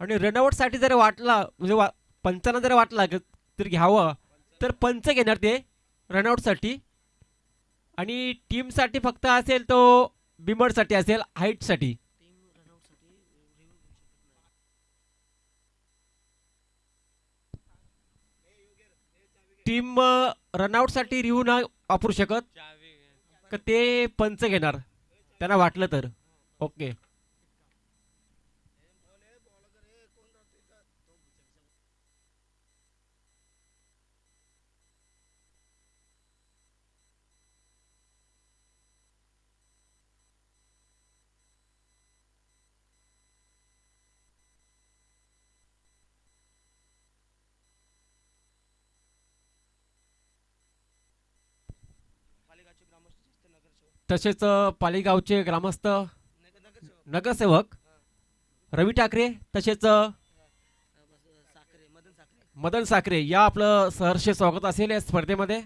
आणि रनआउटसाठी जर वाटला म्हणजे पंचांना जर वाटला तर घ्यावं तर पंच घेणार ते रनआउटसाठी. आणि टीमसाठी फक्त असेल तो बिमरसाठी असेल हाईटसाठी. टीम रनआउटसाठी रिव्ह्यू ना वापरू शकत का ते पंच घेणार त्यांना वाटलं तर. ओके. तसेच पालीगावचे ग्रामस्थ नगरसेवक रवी ठाकरे तसेच मदन साखरे या आपलं सहर्ष स्वागत असेल या स्पर्धेमध्ये.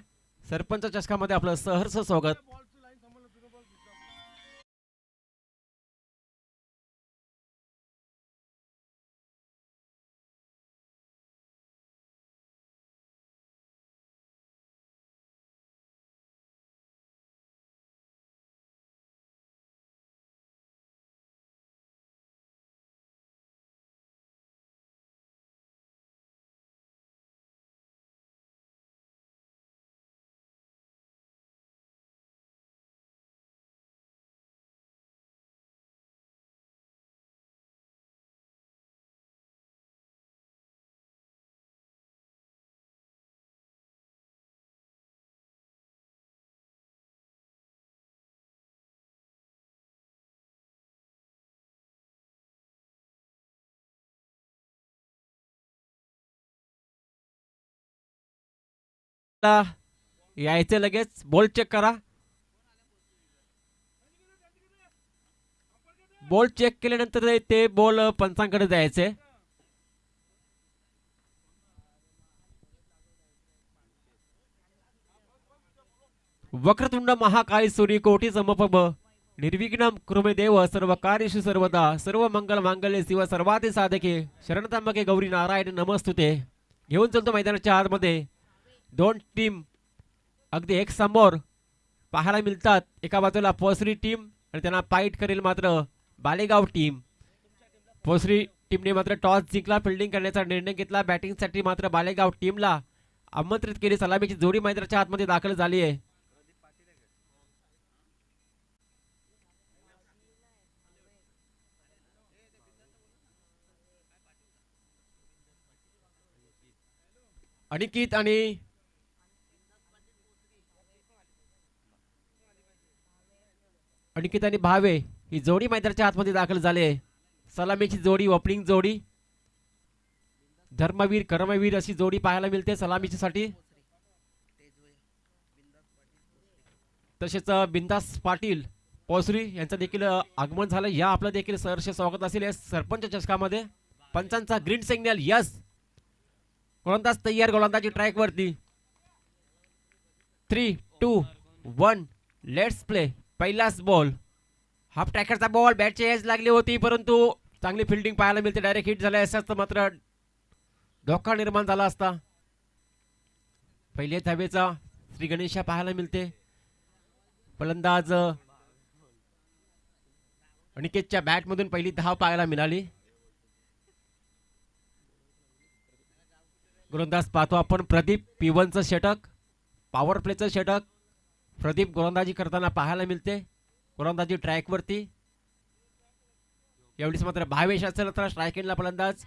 सरपंच चषकामध्ये आपलं सहर्ष स्वागत. यायचे लगेच बॉल चेक करा. बॉल चेक केल्यानंतर ते बॉल पंचांकडे जायचे. वक्रतुंड महाकाय सूर्य कोटी समप्रभ निर्विघ्नं कुरु देव सर्व कार्येषु सर्वदा सर्व मंगल मांगल्ये शिव सर्वार्थ साधके शरणत्र्यंबके गौरी नारायण नमस्तुते. घेऊन चलतो मैदानाच्या आतमध्ये. दोन टीम अगदी एक समोर पाहायला मिळतात. एका बाजूला पोसरी टीम आणि त्यांना फाईट करेल मात्र बालेगाव टीम. पोसरी टीमने मात्र टॉस जिंकला, फिल्डिंग करण्याचा निर्णय घेतला. बॅटिंगसाठी मात्र बालेगाव टीमला आमंत्रित केली. सलामीची जोडी मैदानाच्या आतमध्ये दाखल झाली आहे. अनिकित आणि भावे ही जोडी मैदानाच्या आतमध्ये दाखल झाले. सलामीची जोडी, ओपनिंग जोडी, धर्मवीर कर्मवीर अशी जोडी पाहायला मिळते सलामीची साठी. तसेच बिंदास पाटील पोसरी यांचं देखील आगमन झालं. या आपलं देखील सहर्ष स्वागत असेल या सरपंच चषकामध्ये. पंचांचा ग्रीन सिग्नल. यस, गोलंदाज तयार, गोलंदाजी ट्रॅक वरती. 3, 2, 1 लेट्स प्ले. पहिलाच बॉल, हाफ ट्रॅकरचा बॉल, बॅटची एज लागली होती परंतु चांगली फिल्डिंग पाहायला मिळते. डायरेक्ट हिट झाला असता मात्र धोका निर्माण झाला असता. पहिल्या धावेचा श्री गणेशा पाहायला मिळते. फलंदाज अनिकेतच्या बॅटमधून पहिली धाव पाहायला मिळाली. गोलंदाज पाहतो आपण प्रदीप पिवनचं षटक, पॉवर प्लेचं षटक प्रदीप गोलंदाजी करताना पाहायला मिळते. गोलंदाजी ट्रॅक वरती. एवढीच मात्र भावेश असेल तर स्ट्राईक एंडला फलंदाज.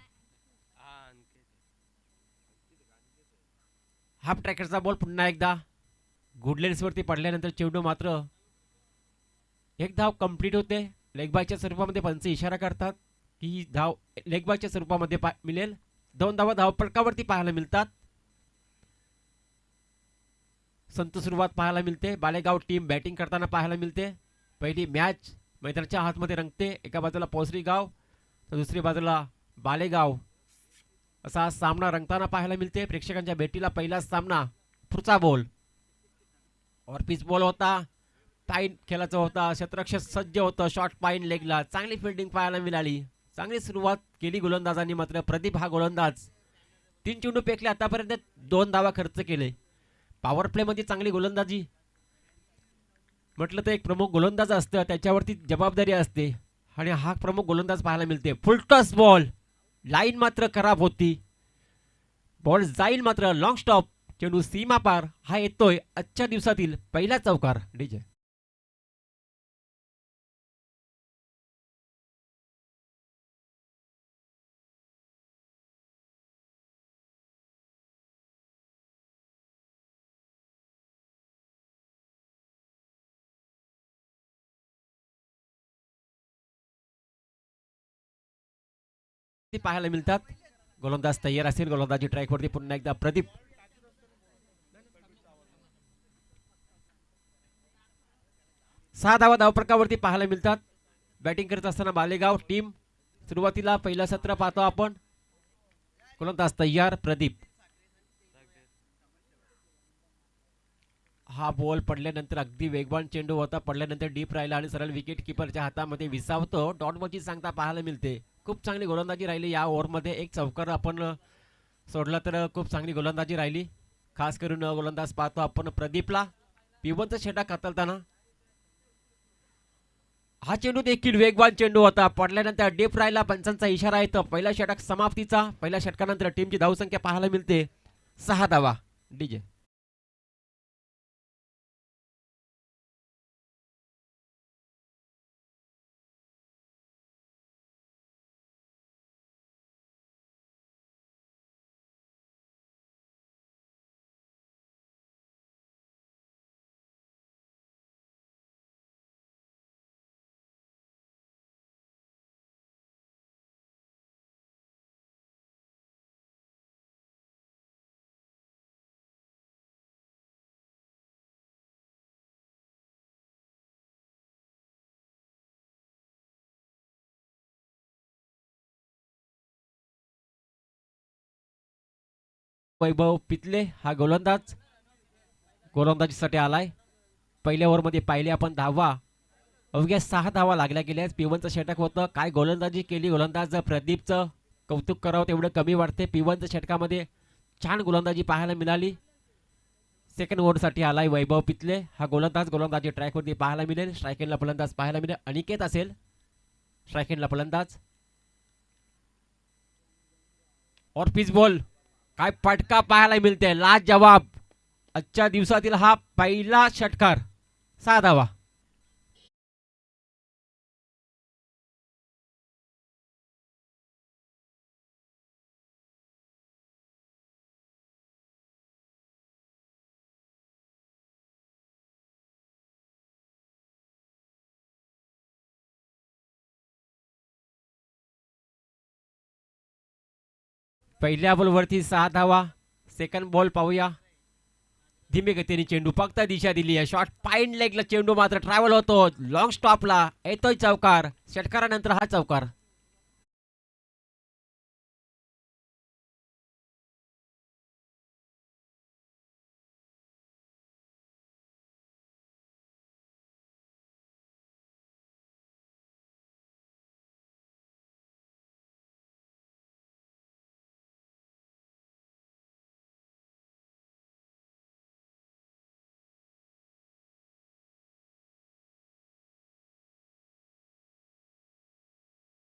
हाफ ट्रॅकरचा बॉल पुन्हा एकदा गुडलेन्स वरती पडल्यानंतर चेंडू मात्र एक धाव कंप्लीट होते. लेगबायच्या स्वरूपामध्ये पंच इशारा करतात की ही धाव लेगबायच्या स्वरूपामध्ये मिळेल. 2 धावा धावपळकावरती पाहायला मिळतात. संत सुरुवात पाहायला मिळते. बालेगाव टीम बॅटिंग करताना पाहायला मिळते. पहिली मॅच मैदानाच्या हातमध्ये रंगते. एका बाजूला पोसरी गाव तर दुसरी बाजूला बालेगाव असा सामना रंगताना पाहायला मिळते. प्रेक्षकांच्या भेटीला पहिला सामना. पुढचा बॉल और पिच बॉल होता. पाईन खेळाचा होता. क्षेत्ररक्षक सज्ज होतं. शॉर्ट पाईन लेगला चांगली फिल्डिंग पाहायला मिळाली. चांगली सुरुवात केली गोलंदाजांनी, मात्र प्रदीप हा गोलंदाज 3 चेंडू फेकले, आतापर्यंत 2 धावा खर्च केले. पॉवर प्ले मध्ये चांगली गोलंदाजी म्हटलं तर एक प्रमुख गोलंदाज असतं, त्याच्यावरती जबाबदारी असते आणि हा प्रमुख गोलंदाज पाहायला मिळते. फुलटॉस बॉल, लाईन मात्र खराब होती. बॉल जाईल मात्र लॉंग स्टॉप, चेंडू सीमा पार. हा येतोय आजच्या दिवसातील पहिला चौकार. डीजे पाहायला मिळतात. गोलंदाज तयार असेल, गोलंदाजी ट्रॅकवरती पुन्हा एकदा प्रदीप. 6 धावा धावफलकावरती पाहायला मिळतात. बॅटिंग करत असताना बालेगाव टीम. सुरुवातीला पहिलं सत्र पाहतो आपण. गोलंदाज तयार प्रदीप. हा बॉल पडल्यानंतर अगदी वेगवान चेंडू होता, पडल्यानंतर डीप राहिला आणि सरळ विकेट किपरच्या हातामध्ये विसावतो. डॉटबॉलची सांगता पाहायला मिळते. खूप चांगली गोलंदाजी राहिली या ओव्हरमध्ये. एक चौकार आपण सोडला तर खूप चांगली गोलंदाजी राहिली. खास करून गोलंदाज पाहतो आपण प्रदीपला. पिवंत षटक हाताळताना हा चेंडू देखील वेगवान चेंडू होता, पडल्यानंतर डीप राहिला. पंचांचा इशारा येतो. पहिला षटक समाप्तीचा. पहिल्या षटकानंतर टीमची धावसंख्या पाहायला मिळते 6 धावा. डीजे वैभव पितले हा गोलंदाज गोलंदाजीसाठी आलाय. पहिल्या ओव्हरमध्ये पाहिले आपण धावा, अवघ्या 6 धावा लागल्या गेल्या. पिवनचं षटक होतं. काय गोलंदाजी केली गोलंदाज प्रदीपचं, कौतुक करावं तेवढं कमी वाटते. पिवनच्या षटकामध्ये छान गोलंदाजी पाहायला मिळाली. सेकंड ओव्हरसाठी आलाय वैभव पितले हा गोलंदाज. गोलंदाजी ट्रॅकवरती पाहायला मिळेल. स्ट्रायकेनला फलंदाज पाहायला मिळेल. अनिकेत असेल स्ट्रायकेनला फलंदाज. और पिच बॉल, काय फटका पाहायला मिळते. लास्ट जवाब आजच्या दिवसातील हा पहिला षटकार. 6 धावा. पहिल्या बॉलवरती 6 धावा. सेकंड बॉल पाहूया. धीमे गतीने चेंडू फक्त दिशा दिली आहे. शॉर्ट पाईन लेगला चेंडू मात्र ट्रॅव्हल होतो. लॉंग स्टॉपला येतोय चौकार. षटकारानंतर हा चौकार.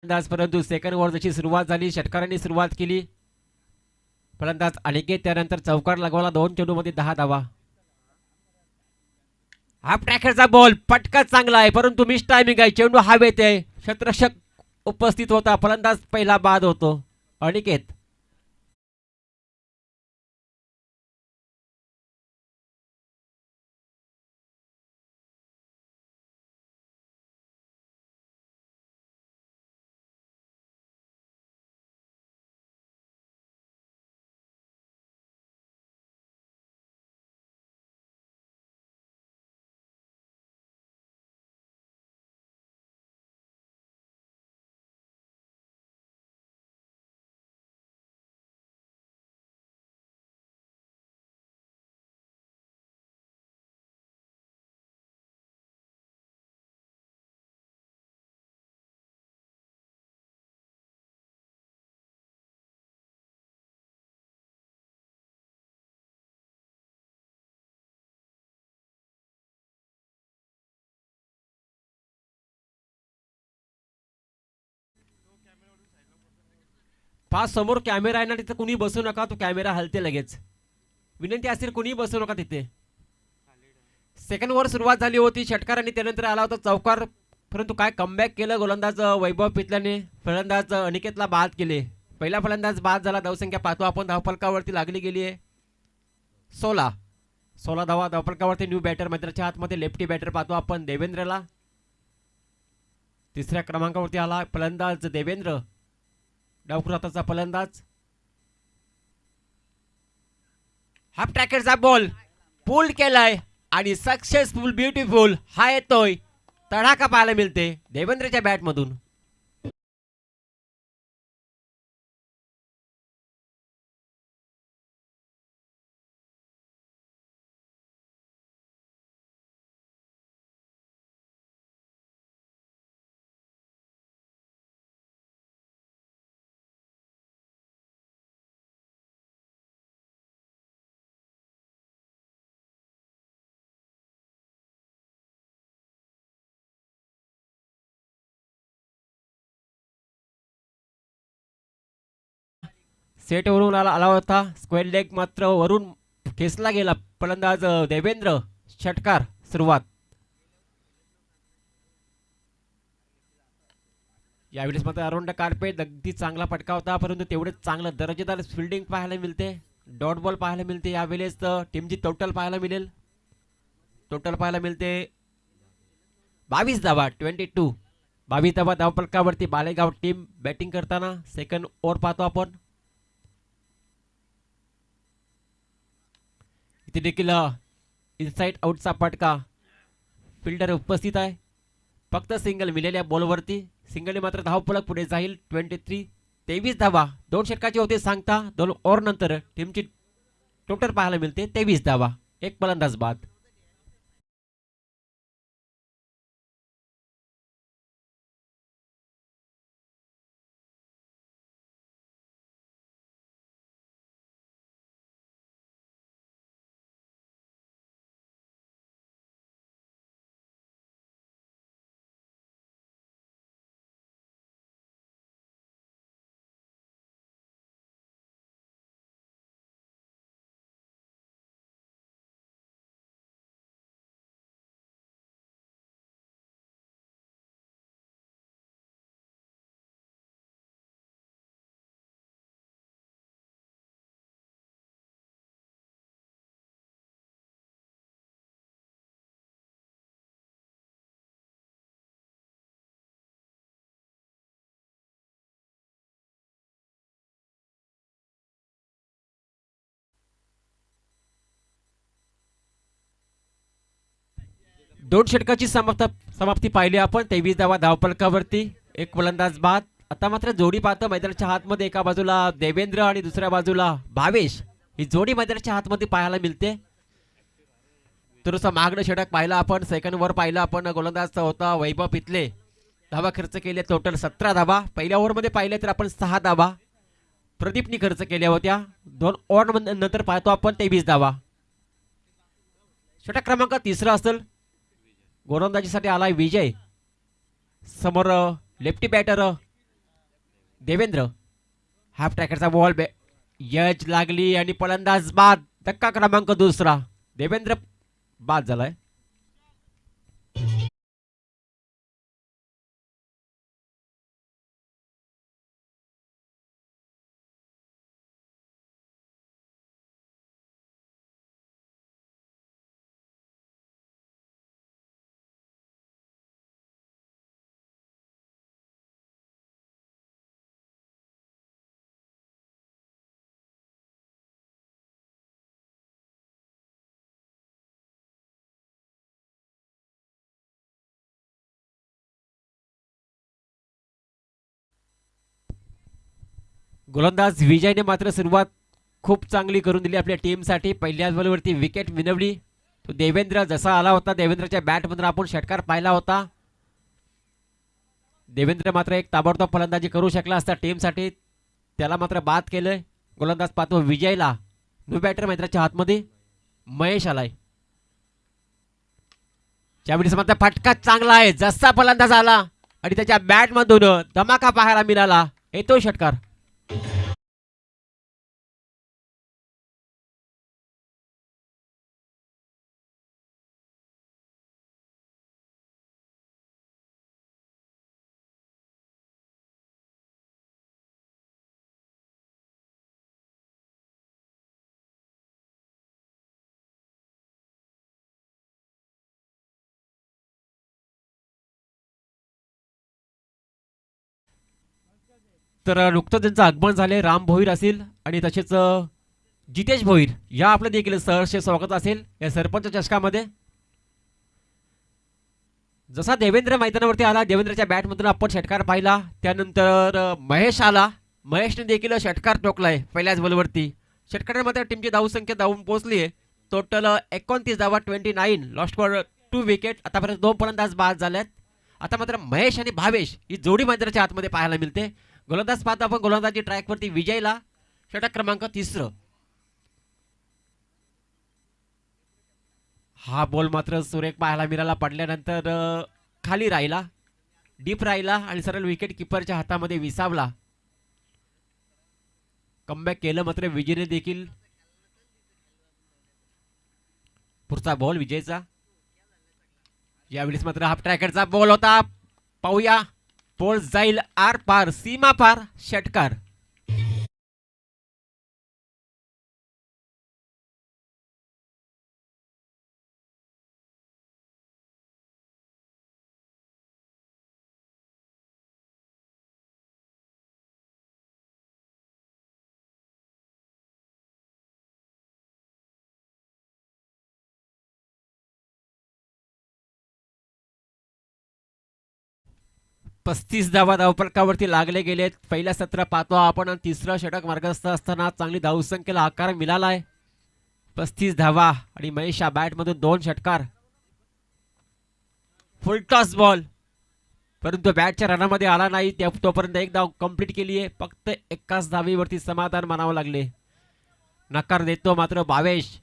फलंदाज, परंतु सेकंड ओव्हरची सुरुवात झाली. षटकारांनी सुरुवात केली. फलंदाज अनिकेत, त्यानंतर चौकार लगवला. 2 चेंडूमध्ये 10 धावा. हाफ ट्रॅकरचा बॉल पटका चांगला आहे, परंतु मिस टायमिंग आहे. चेंडू हवेत आहे. क्षेत्ररक्षक उपस्थित होता. फलंदाज पहिला बाद होतो. अनिकेत. पाच समोर कॅमेरा आहे ना, तिथे कुणी बसू नका, तो कॅमेरा हलते लगेच. विनंती असेल कुणी बसू नका तिथे. सेकंड ओव्हर सुरुवात झाली होती षटकार आणि त्यानंतर आला होता चौकार, परंतु काय कमबॅक केलं गोलंदाज वैभव पितल्याने. फलंदाज अनिकेतला बाद केले. पहिला फलंदाज बाद झाला. धावसंख्या पाहतो आपण धावफलकावरती लागली गेली आहे 16 धावा धावफलकावरती. न्यू बॅटर मैदानाच्या हातमध्ये लेफ्टी बॅटर पाहतो आपण देवेंद्रला. तिसऱ्या क्रमांकावरती आला फलंदाज देवेंद्र, डावखुराताचा फलंदाज. हाफ ट्रॅकेटचा बॉल पुल केलाय आणि सक्सेसफुल ब्युटिफुल हा येतोय. तडाखा पाहायला मिळते देवेंद्रच्या बॅट मधून. सेट वरून आला होता स्क्वेअर लेग, मात्र वरून खेचला गेला फलंदाज देवेंद्र. षटकार सुरुवात. यावेळेस मात्र अराउंड कार्पेट अगदी चांगला फटका होता, परंतु तेवढेच चांगलं दर्जेदार फिल्डिंग पाहायला मिळते. डॉट बॉल पाहायला मिळते. यावेळेस टीमची टोटल पाहायला मिळेल. टोटल पाहायला मिळते 22 धावा 22. 22 धावा धावफलकावरती बालेगाव टीम बॅटिंग करताना. सेकंड ओव्हर पाहतो आपण. इथे देखील इनसाइड आउटचा फटका. फिल्डर उपस्थित आहे. फक्त सिंगल मिळालेल्या बॉलवरती. सिंगलने मात्र धावफलक पुढे जाईल 23 धावा. 2 षटकाचे होते सांगता. 2 ओव्हर नंतर टीमची टोटल पाहायला मिळते 23 धावा. एक फलंदाज बाद. दोन षटकाची समाप्ती पाहिली आपण. 23 धावा धावफलकावरती. एक फलंदाज बाद. आता मात्र जोडी पाहतं मैदानाच्या हातमध्ये. एका बाजूला देवेंद्र आणि दुसऱ्या बाजूला भावेश. ही जोडी मैदानाच्या हातमध्ये पाहायला मिळते. थोडंसं मागणं षटक पाहिलं आपण. सेकंड वर पाहिलं आपण. गोलंदाज होता वैभव पितले. धावा खर्च केले टोटल 17 धावा. पहिल्या ओव्हरमध्ये पाहिले तर आपण 6 धावा प्रदीपनी खर्च केल्या होत्या. 2 ओव्हर नंतर पाहतो आपण 23 धावा. षटक क्रमांक तिसरा असेल. गोलंदाजीसाठी आलाय विजय. समोर लेफ्टी बॅटर देवेंद्र. हाफ ट्रॅकरचा बॉल यज लागली आणि फलंदाज बाद. धक्का क्रमांक दुसरा. देवेंद्र बाद झालाय. गोलंदाज विजयने मात्र सुरुवात खूप चांगली करून दिली आपल्या टीमसाठी. पहिल्याच बॉलवरती विकेट मिळवली. तो देवेंद्र जसा आला होता, देवेंद्रच्या बॅटमधून आपण षटकार पाहिला होता. देवेंद्र मात्र एक ताबडतोब फलंदाजी करू शकला असता टीमसाठी. त्याला मात्र बाद केलंय. गोलंदाज पाहतो विजयला. न्यू बॅटर मैदानाच्या हातमध्ये महेश आलाय. त्यावेळेस मात्र फटका चांगला आहे. जसा फलंदाज आला आणि त्याच्या बॅटमधून धमाका पाहायला मिळाला. येतोय षटकार. तर नुकतंच त्यांचं आगमन झाले राम भोईर असेल आणि तसेच जितेश भोईर या आपलं देखील सहर्ष स्वागत असेल या सरपंच चषकामध्ये. जसा देवेंद्र मैदानावरती आला, देवेंद्रच्या बॅटमधून आपण षटकार पाहिला. त्यानंतर महेश आला, महेशने देखील षटकार टोकलाय पहिल्याच बॉलवरती. षटकारामध्ये टीमची धावसंख्या धावून पोहोचली आहे. टोटल 29 धावा, 29, लॉस्ट फॉर 2 विकेट. आतापर्यंत 2 फलंदाज बाद झाल्यात. आता मात्र महेश आणि भावेश ही जोडी मैदानाच्या आतमध्ये पाहायला मिळते. गोलंदाज पाहता आपण गोलंदाजी ट्रॅकवरती विजयला, षटक क्रमांक 3. हा बॉल मात्र सुरेख पाहायला मिळाला. पडल्यानंतर खाली राहिला, डीप राहिला आणि सरळ विकेट किपरच्या हातामध्ये विसावला. कमबॅक केलं मात्र विजयने देखील. पुढचा बॉल विजयचा. यावेळेस मात्र हाफ ट्रॅकरचा बॉल होता. पाहूया, बॉल जाईल आर पार, सीमा पार, षटकार. पस्तीस धावा धावफलकावरती लागले गेलेत. पहिल्या सत्र पाहतो आपण आणि तिसरं षटक मार्गस्थ असताना चांगली धावसंख्येला आकार मिळालाय. 35 धावा आणि महेशच्या बॅटमधून 2 षटकार. फुल टॉस बॉल, परंतु बॅटच्या रनामध्ये आला नाही. तोपर्यंत एक धाव कंप्लीट केली आहे. फक्त एकाच धावीवरती समाधान मानावं लागले. नकार देतो मात्र भावेश.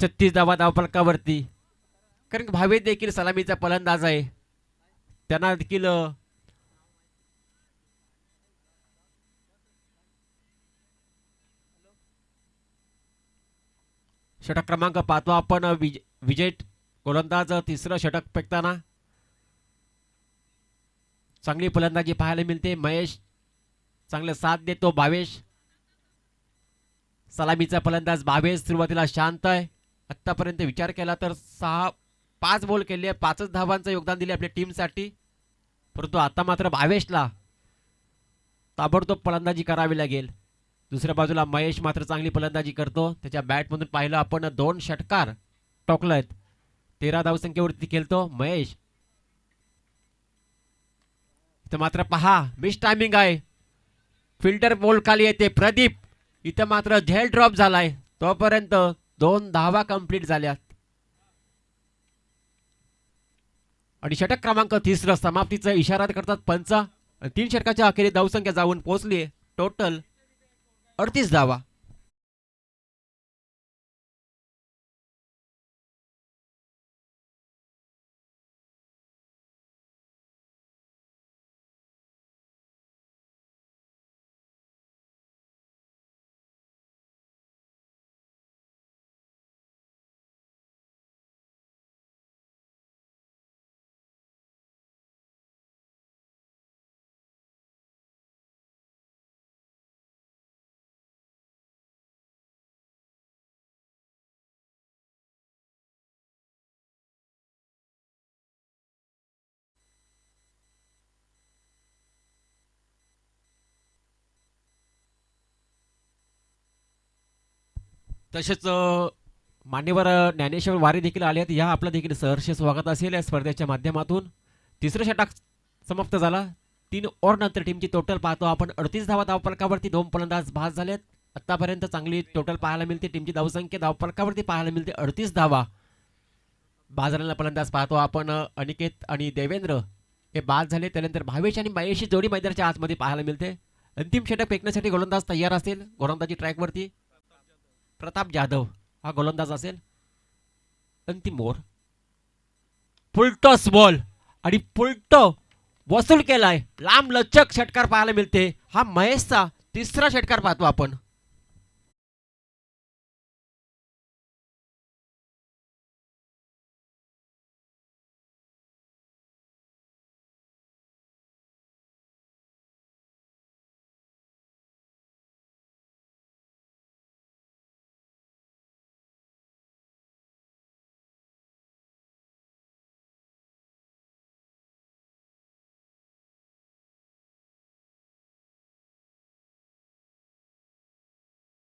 36 धावा धावफलकावरती, कारण भावेश देखील सलामीचा फलंदाज आहे. त्यांना देखील षटक क्रमांक पाहतो आपण. विजय गोलंदाज तिसरं षटक फेकताना चांगली फलंदाजी पाहायला मिळते. महेश चांगला साथ देतो. भावेश सलामीचा फलंदाज. भावेश सुरुवातीला शांत आहे. आतापर्यंत विचार केला तर 5 बॉल केले, 5च धावांचं योगदान दिले आपल्या टीमसाठी. परंतु आता मात्र भावेशला ताबडतोब फलंदाजी करावी लागेल. दुसऱ्या बाजूला महेश मात्र चांगली फलंदाजी करतो. त्याच्या बॅटमधून पाहिलं आपण 2 षटकार टोकलेत. 13 धावसंख्येवरती खेळतो महेश. इथं मात्र पहा, मिस टायमिंग आहे. फिल्टर बॉल खाली येते. प्रदीप इथं मात्र झेल ड्रॉप झालाय. तोपर्यंत 2 धावा कंप्लीट झाल्यात आणि षटक क्रमांक 3 समाप्तीचा इशारा करतात पंच. 3 षटकाच्या अखेरीस धावसंख्या जाऊन पोहोचली. टोटल 38 धावा. तसेच मान्यवर ज्ञानेश्वर वारे देखील आले आहेत. या आपलं देखील सहर्ष स्वागत असेल या स्पर्धेच्या माध्यमातून. तिसरं षटक समाप्त झाला. 3 ओव्हर नंतर टीमची टोटल पाहतो आपण. 38 धावा धावफलकावरती 2 फलंदाज बाद झालेत. आतापर्यंत चांगली टोटल पाहायला मिळते. टीमची धावसंख्या धावफलकावरती पाहायला मिळते 38 धावा. बाद झालेला फलंदाज पाहतो आपण. अनिकेत आणि देवेंद्र हे बाद झाले. त्यानंतर भावेश आणि महेशची जोडी मैदानाच्या आतमध्ये पाहायला मिळते. अंतिम षटक फेकण्यासाठी गोलंदाज तयार असेल. गोलंदाजी ट्रॅकवरती प्रताप जाधव हा गोलंदाज असेल. अंतिम ओव्हर. फुलटॉस बॉल आणि फुलटो वसूल केलाय. लांब लचक षटकार पाहायला मिळते. हा महेशचा 3रा षटकार पाहतो आपण.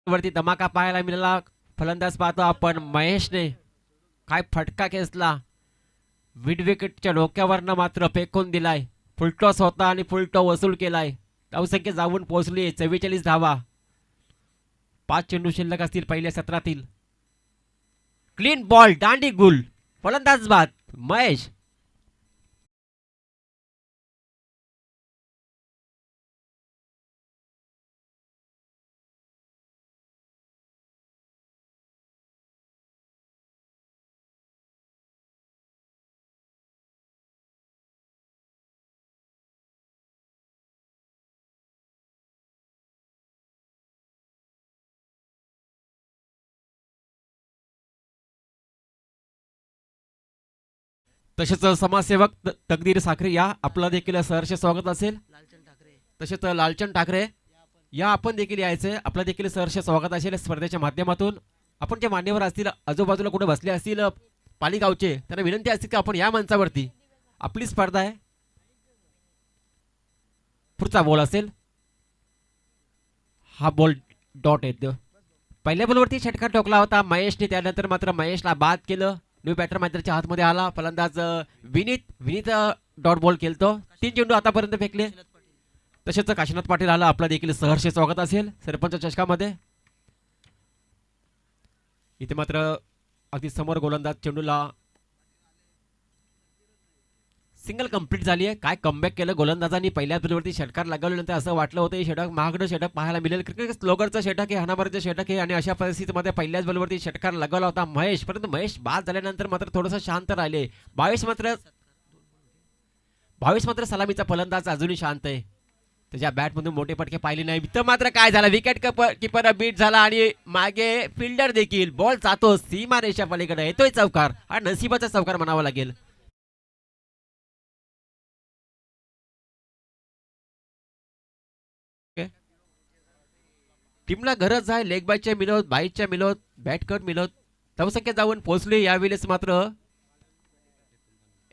वरती धमाका पाहायला मिळाला. फलंदाज पाहतो आपण महेशने काय फटका खेचला. मिड विकेटच्या डोक्यावरनं मात्र फेकून दिलाय. फुलटॉस होता आणि फुलटॉस वसूल केलाय. धावसंख्या जाऊन पोहोचली 44 धावा. 5 चेंडू शिल्लक असतील पहिल्या सत्रातील. क्लीन बॉल दांडी गुल. फलंदाज बाद महेश. तसेच समाजसेवक तकदीर साखरे या आपला देखील सहर्ष स्वागत असेल. तसेच लालचंद ठाकरे या आपण देखील यायचे. आपला देखील सहर्ष स्वागत असेल स्पर्धेच्या माध्यमातून. आपण जे मान्यवर असतील आजूबाजूला कुठे बसले असतील पालीगावचे त्यांना विनंती असते की आपण या मंचावरती आपली स्पर्धा आहे. पुढचा बॉल असेल हा बॉल डॉट येतो. पहिल्या बॉलवरती षटकार ठोकला होता महेशने. त्यानंतर मात्र महेशला बाद केलं. न्यू बॅटर मैदानाच्या हातमध्ये आला. फलंदाज विनीत डॉट बॉल केलतो. 3 चेंडू आतापर्यंत फेकले. तसेच काशीनाथ पाटील आला. आपला देखील सहर्ष स्वागत असेल सरपंच चषकामध्ये. इथे मात्र अगदी समोर गोलंदाज चेंडूला सिंगल कंप्लीट झाली आहे. काय कमबॅक केलं गोलंदाजांनी. पहिल्या बॉलवरती षटकार लगावल्यानंतर असं वाटलं होतं हे षटक महागडं षटक पाहायला मिळेल. क्रिकेट स्लोगरचं षटक आहे, हाणामारीचं षटक आहे आणि अशा परिस्थितीमध्ये पहिल्याच बॉलवरती षटकार लगावला होता महेश. परंतु महेश बाद झाल्यानंतर मात्र थोडंसं शांत राहिले. 22 मात्र सलामीचा फलंदाज अजूनही शांत आहे. त्याच्या बॅटमधून मोठे फटके पाहिले नाही. तर मात्र काय झालं विकेट किपर बीट झाला आणि मागे फिल्डर देखील बॉल जातो सीमा रेषा पलीकडे. येतोय चौकार. हा नशिबाचा चौकार म्हणावा लागेल. टीमला गरज आहे लेग बायच्या मिळवत बाईच्या मिळवत बॅट कट मिळवत धावसंख्या जाऊन पोहोचली. यावेळेस मात्र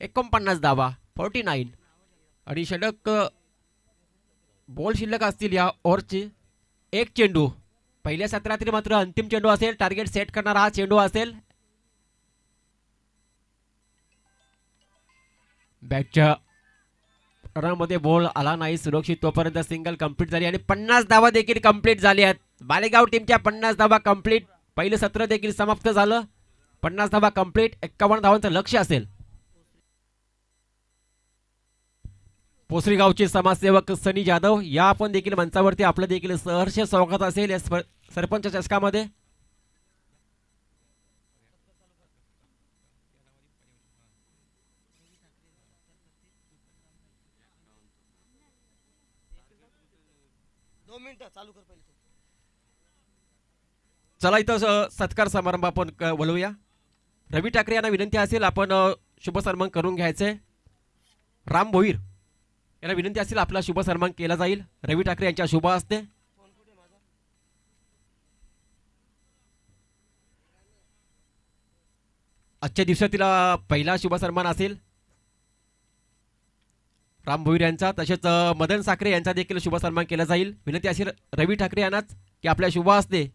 49 धावा 49 आणि षटक बॉल शिल्लक असतील या ओव्हरचे. 1 चेंडू पहिल्या सत्रातील मात्र अंतिम चेंडू असेल. टार्गेट सेट करणारा हा चेंडू असेल. बॅटच्या रनमध्ये बॉल आला नाही सुरक्षित. तोपर्यंत सिंगल कंप्लीट झाली आणि 50 धावा देखील कंप्लीट झाली आहेत. बालेगाव टीमच्या 50 धावा कंप्लीट. पहिलं सत्र देखील समाप्त झालं. 50 धावा कंप्लीट. 51 धावांचं लक्ष असेल. पोसरी गावचे समाजसेवक सनी जाधव या आपण देखील मंचावरती आपलं देखील सहर्ष स्वागत असेल या सरपंच चषकामध्ये. चला इथं सत्कार समारंभ आपण बोलवूया. रवी ठाकरे यांना विनंती असेल आपण शुभ सन्मान करून घ्यायचे. राम भोईर यांना विनंती असेल आपला शुभ सन्मान केला जाईल रवी ठाकरे यांच्या शुभ हस्ते. आजच्या दिवसातील पहिला शुभ सन्मान असेल राम भोईर यांचा. तसेच मदन साखरे यांचा देखील शुभ सन्मान केला जाईल. विनंती असेल रवी ठाकरे यांनाच की आपल्या शुभ हस्ते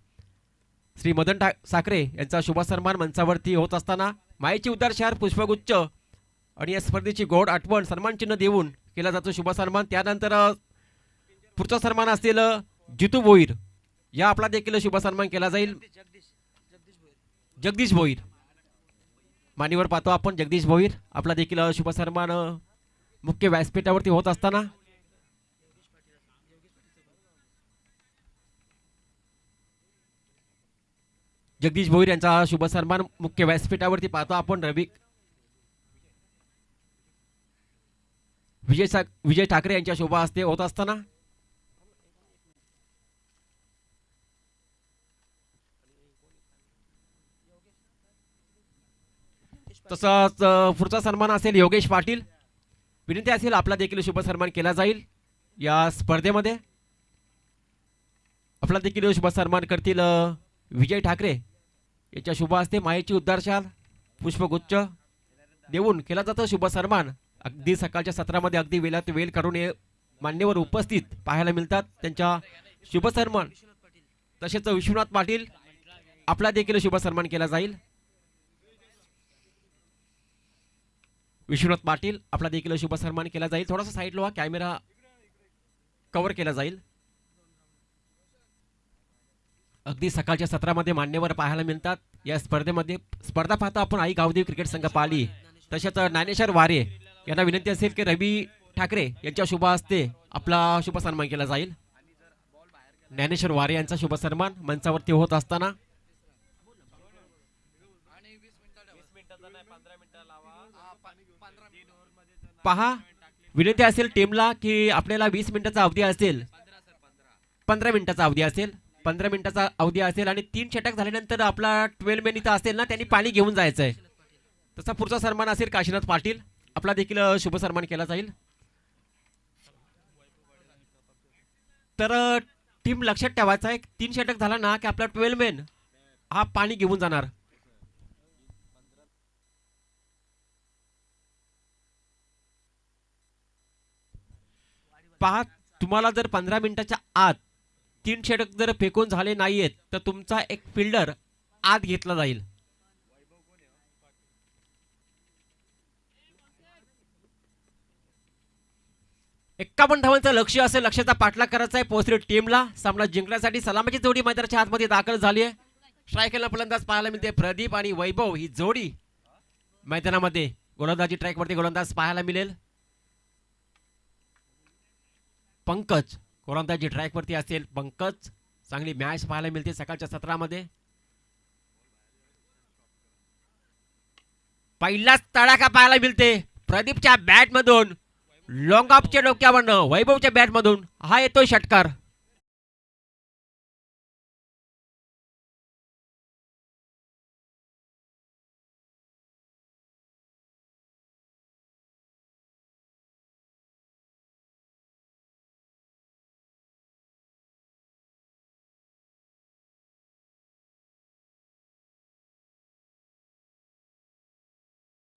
श्री मदन साखरे यांचा शुभ सन्मान मंचावरती होत असताना मायेची उद्गार शहर पुष्पगुच्छ आणि या स्पर्धेची गोड आठवण सन्मान चिन्ह देऊन केला जातो शुभ सन्मान. त्यानंतर पुढचा सन्मान असेल जितू भोईर या आपला देखील शुभ सन्मान केला जाईल. जगदीश भोईर मान्यवर पाहतो आपण. जगदीश भोईर आपला देखील शुभ सन्मान मुख्य व्यासपीठावरती होत असताना जगदीश भोईर यांचा शुभ सन्मान मुख्य व्यासपीठावरती पाहतो आपण. विजय ठाकरे यांच्या शुभ हस्ते होत असताना तसंच पुढचा सन्मान असेल योगेश पाटील. विनंती असेल आपला देखील शुभ सन्मान केला जाईल या स्पर्धेमध्ये. आपला देखील शुभ सन्मान करतील विजय ठाकरे यांच्या शुभ हस्ते. मायेची उद्गारशाल पुष्पगुच्छ देऊन केला जातो शुभ सन्मान. अगदी सकाळच्या सत्रामध्ये अगदी वेळात वेळ काढून मान्यवर उपस्थित पाहायला मिळतात. त्यांच्या शुभ सन्मान तसेच विश्वनाथ पाटील आपला देखील शुभ सन्मान केला जाईल. विश्वनाथ पाटील आपला देखील शुभ सन्मान केला जाईल. थोडासा साईडला व्हा, कॅमेरा कव्हर केला जाईल. अगदी सकाळच्या सत्रामध्ये मान्यवर पाहायला मिळतात. या स्पर्धेमध्ये स्पर्धा पाहता आपण आई गावदेवी क्रिकेट संघ पाली तसेच ज्ञानेश्वर वारे यांना विनंती असेल की रवी ठाकरे यांच्या शुभ हस्ते आपला शुभ सन्मान केला जाईल. ज्ञानेश्वर वारे यांचा शुभ सन्मान मंचावरती होत असताना पहा, विनंती असेल टीमला की आपल्याला 20 मिनिटाचा अवधी असेल, 15 मिनिटाचा अवधी असेल, 15 मिनिटाचा अवधी असेल आणि 3 षटक झाल्यानंतर आपला 12 मॅन इथं असेल ना, त्यांनी पाणी घेऊन जायचं आहे. तसा पुढचा सन्मान असेल काशीनाथ पाटील, आपला देखील शुभ सन्मान केला जाईल. तर टीम लक्षात ठेवायचा आहे, 3 षटक झाला ना की आपला 12 मॅन हा पाणी घेऊन जाणार. पहा, तुम्हाला जर 15 मिनिटाच्या आत 3 षटक जर फेकून झाले नाहीयेत तर तुमचा एक फिल्डर आत घेतला जाईल. एक्कावन्न धावांचं लक्ष्य असेल, लक्ष्याचा पाठलाग करायचा आहे पोहोचली टीमला. सामना जिंकण्यासाठी सलामीची जोडी मैदानाच्या आतमध्ये दाखल झाली आहे. स्ट्रायकरला फलंदाज पाहायला मिळते प्रदीप आणि वैभव ही जोडी मैदानामध्ये गोलंदाजी ट्रॅकवरती गोलंदाज पाहायला मिळेल. पंकज गोलंदाजी ट्रॅकवरती असेल. पंकज चांगली मॅच पाहायला मिळते सकाळच्या सत्रामध्ये. पहिलाच तडाखा पाहायला मिळते प्रदीपच्या बॅट मधून, लॉंग ऑफच्या डोक्यावरनं वैभवच्या बॅट मधून हा येतोय षटकार.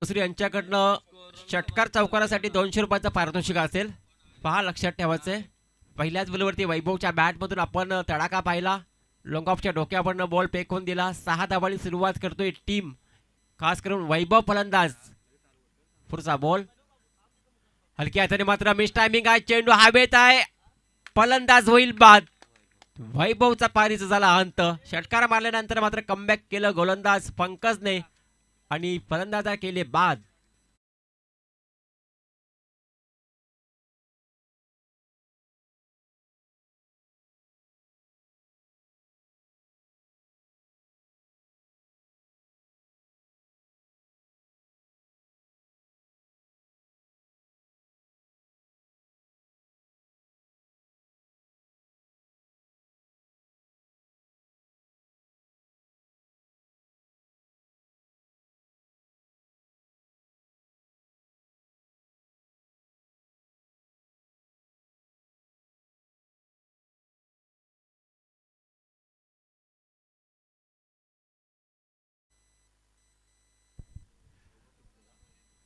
दुसरी यांच्याकडनं षटकार चौकारासाठी 200 रुपयाचा पारितोषिक असेल. पहा, लक्षात ठेवायचंय पहिल्याच बॉलवरती वैभवच्या बॅटमधून आपण तडाखा पाहिला. लॉंग ऑफच्या डोक्यावरनं बॉल फेकून दिला. 6 धावांनी सुरुवात करतोय टीम, खास करून वैभव फलंदाज. पुढचा बॉल हलक्या हाताने मात्र मिस टायमिंग आहे. चेंडू हवेत आहे, फलंदाज होईल बाद. वैभवचा पारीचा झाला अंत. षटकार मारल्यानंतर मात्र कमबॅक केलं गोलंदाज पंकजने आणि फलंदाजा केले बाद.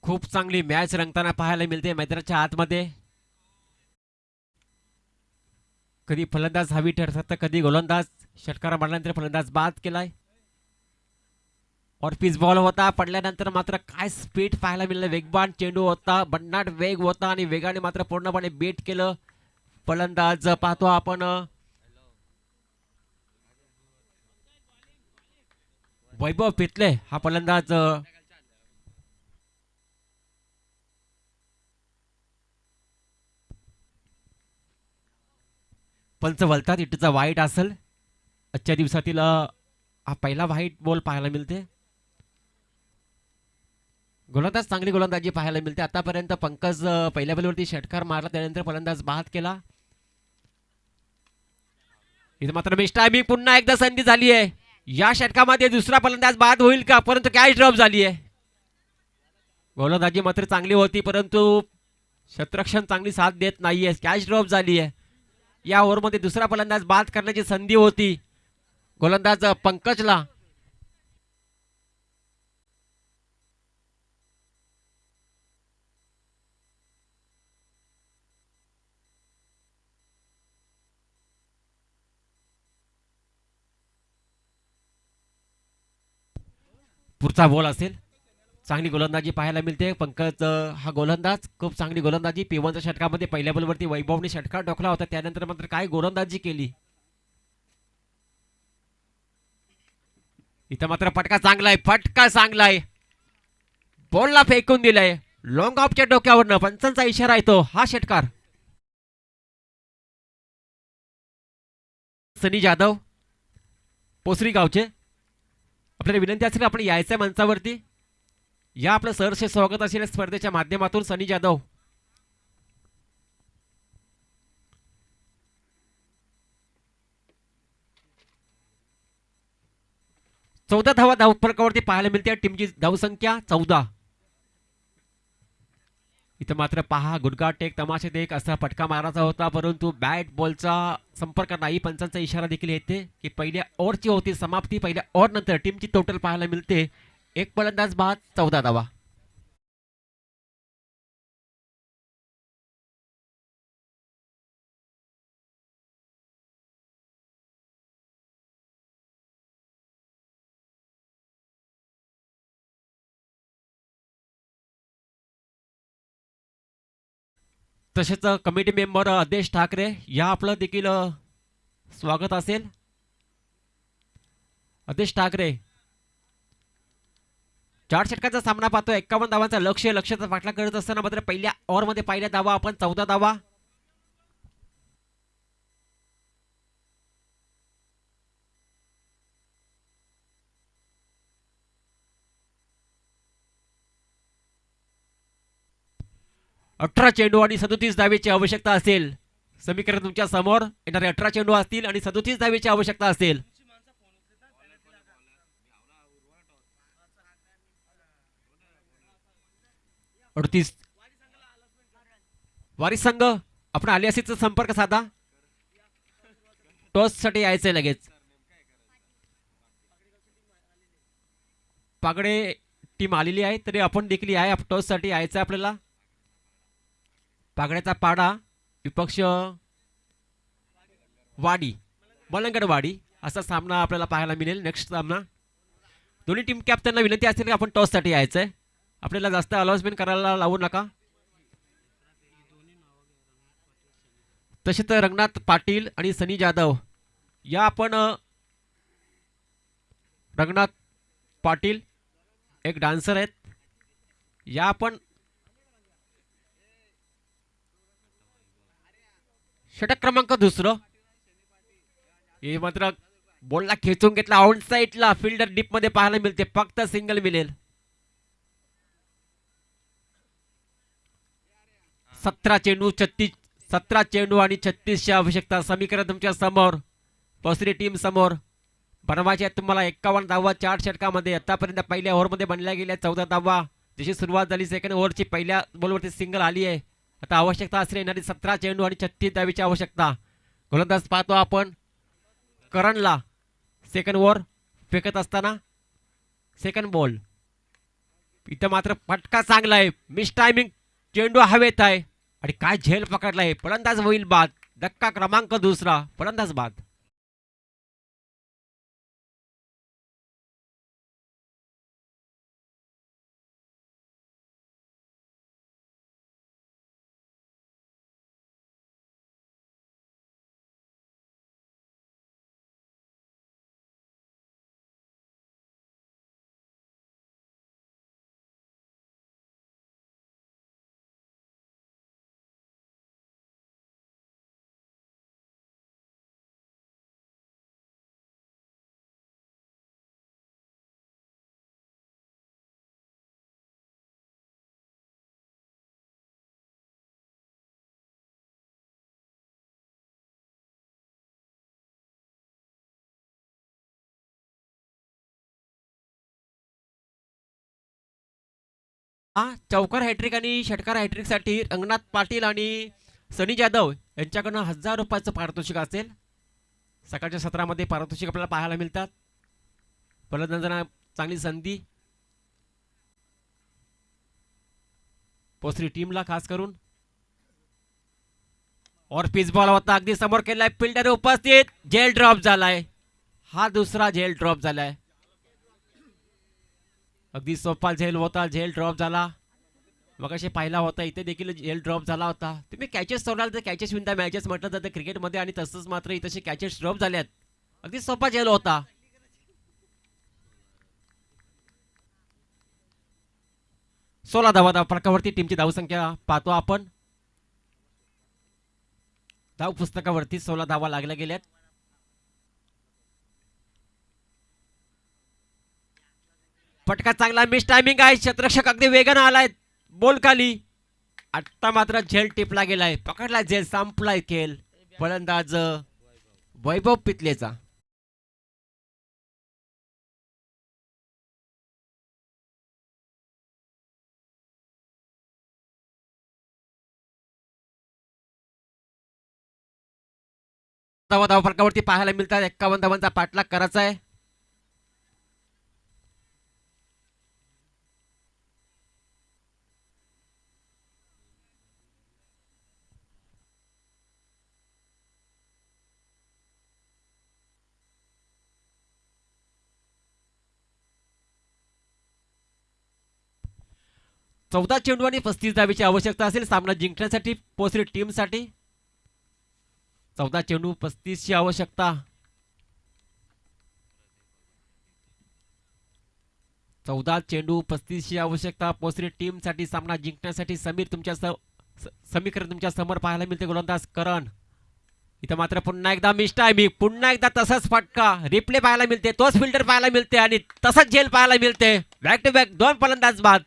खूप चांगली मॅच रंगताना पाहायला मिळते मैदानाच्या आतमध्ये. कधी फलंदाज हवी ठरतात तर कधी गोलंदाज. षटकार मारल्यानंतर फलंदाज बाद केलाय. ऑरपीस बॉल होता, पडल्यानंतर मात्र काय स्पीड पाहायला मिळालं. वेगवान चेंडू होता, भन्नाट वेग होता आणि वेगाने मात्र पूर्णपणे बेट केलं फलंदाज. पाहतो आपण वैभव पितले हा फलंदाज. पंच वलतात इटचा वाईट असेल. आजच्या दिवसातील हा पहिला व्हाईट बॉल पाहायला मिळते. गोलंदाज चांगली गोलंदाजी पाहायला मिळते. आतापर्यंत पंकज पहिल्या बॉलवरती षटकार मारला, त्यानंतर फलंदाज बाद केला. इथे मात्र मिस टायमिंग, पुन्हा एकदा संधी झाली आहे. या षटकामध्ये दुसरा फलंदाज बाद होईल का, परंतु कॅच ड्रॉप झाली आहे. गोलंदाजी मात्र चांगली होती परंतु क्षेत्ररक्षण चांगली साथ देत नाहीये. कॅच ड्रॉप झाली आहे. या ओव्हरमध्ये दुसरा फलंदाज बाद करण्याची संधी होती गोलंदाज पंकजला. पुढचा बॉल असेल. चांगली गोलंदाजी पाहायला मिळते. पंकज हा गोलंदाज खूप चांगली गोलंदाजी. P1च्या षटकामध्ये पहिल्या बॉलवरती वैभवने षटकार ठोकला होता. त्यानंतर मात्र काय गोलंदाजी केली. इथं मात्र फटका चांगला आहे. फटका चांगला आहे. बॉलला फेकून दिलाय. लॉंग ऑफच्या डोक्यावरनं पंचांचा इशारा येतो. हा षटकार सनी जाधव पोसरी गावचे. आपल्याला विनंती असेल आपण यायचं मंचावरती. या आपलं सहर्ष स्वागत असेल स्पर्धेच्या माध्यमातून. सनी जाधव चौदा धावा धावफलकावरती पाहायला मिळते. टीमची धावसंख्या 14. इथं मात्र पहा गुडघा टेक तमाशे देख असा फटका मारायचा होता परंतु बॅट बॉलचा संपर्क नाही. पंचांचा इशारा देखील येते की पहिल्या ओव्हरची होती समाप्ती. पहिल्या ओव्हर नंतर टीमची टोटल पाहायला मिळते 1 फलंदाज बाद 14 धावा. तसेच कमिटी मेंबर आदेश ठाकरे या आपलं देखील स्वागत असेल. आदेश ठाकरे 4 षटकांचा सामना पाहतो. 51 धावांचा लक्ष्याचा पाठलाग करत असताना मात्र पहिल्या ओव्हरमध्ये पहिल्या धावा आपण 14 धावा. अठरा चेंडू आणि 37 धावेची आवश्यकता असेल. समीकरण तुमच्या समोर येणारे 18 चेंडू असतील आणि 37 धावेची आवश्यकता असेल. 38 वारी संघ आपण आली असेच संपर्क साधा. टॉस साठी यायचंय लगेच. पागडे टीम आलेली आहे तरी आपण देखील आहे. टॉस साठी यायचं आपल्याला. पागड्याचा पाडा विपक्ष वाडी मलंगड वाडी असा सामना आपल्याला पाहायला मिळेल. नेक्स्ट सामना दोन्ही टीम कॅप्टनला विनंती असेल की आपण टॉस साठी यायचंय. आपल्याला जास्त अनाउन्समेंट करायला लावू नका. तसे तर रंगनाथ पाटील आणि सनी जाधव या आपण रंगनाथ पाटील एक डान्सर आहेत. या आपण षटक क्रमांक दुसरं. हे मात्र बॉलला खेचून घेतला आउट साईडला. फिल्डर डीप मध्ये पाहायला मिळते. फक्त सिंगल मिळेल. 17 चेंडू आणि 36 ची आवश्यकता. समीकरण तुमच्या समोर. पोसरी टीम समोर बनवायचे आहेत तुम्हाला 51 धावा 4 षटकामध्ये. आतापर्यंत पहिल्या ओव्हरमध्ये बनल्या गेल्या 14 धावा. जशी सुरुवात झाली सेकंड ओव्हरची पहिल्या बॉलवरती सिंगल आली आहे. आता आवश्यकता असणे येणारी 17 चेंडू आणि 36 धावेची आवश्यकता. गोलंदाज पाहतो आपण करणला. सेकंड ओव्हर फेकत असताना सेकंड बॉल. इथं मात्र फटका चांगला आहे. मिस टायमिंग चेंडू हवेत आहे आणि काय झेल पकडलाय. फलंदाज होईल बाद. धक्का क्रमांक दुसरा. फलंदाज बाद. हा चौकार हॅट्रिक आणि षटकार हॅट्रिक साठी रंगनाथ पाटील आणि सनी जाधव यांच्याकडून 1000 रुपयाचं पारितोषिक असेल. सकाळच्या सत्रामध्ये पारितोषिक आपल्याला पाहायला मिळतात. फलंदाजांना चांगली संधी. पोसरी टीमला खास करून. और पिच बॉल होता अगदी समोर केलाय. फिल्डर उपस्थित. झेल ड्रॉप झालाय. हा दुसरा झेल ड्रॉप झालाय. अगदी सोपा झेल होता, झेल ड्रॉप झाला. मग असे पाहिला होता इथे देखील झेल ड्रॉप झाला होता. तुम्ही कॅचेस सोडाल तर कॅचेस विन द मॅचेस म्हटलं जातं क्रिकेटमध्ये आणि तसंच मात्र इथे कॅचेस ड्रॉप झाल्यात. अगदी सोपा झेल होता. 16 धावा फलकावरती टीमची धावसंख्या पाहतो आपण. धाव पुस्तकावरती 16 धावा लागल्या गेल्यात. फटका चांगला मिस टायमिंग आहे. क्षेत्ररक्षक अगदी वेगानं आलाय बॉल खाली. आता मात्र झेल टिपला गेलाय. पकडला झेल, संपलाय खेळ. फलंदाज वैभव पितलेचा. धावा फलकावरती पाहायला मिळतात. 51 धावांचा पाठलाग करायचा आहे. चौदा चेंडू आणि 35 धावेची आवश्यकता असेल सामना जिंकण्यासाठी पोचरी टीमसाठी. 14 चेंडू 35 ची आवश्यकता. 14 चेंडू 35 ची आवश्यकता पोचरी टीमसाठी सामना जिंकण्यासाठी. समीकरण तुमच्या समोर पाहायला मिळते. गोलंदाज करण. इथं मात्र पुन्हा एकदा मिस टायमिंग. पुन्हा एकदा तसाच फटका. रिप्ले पाहायला मिळते. तोच फिल्डर पाहायला मिळते आणि तसाच झेल पाहायला मिळते. बॅक टू बॅक 2 फलंदाज बाद.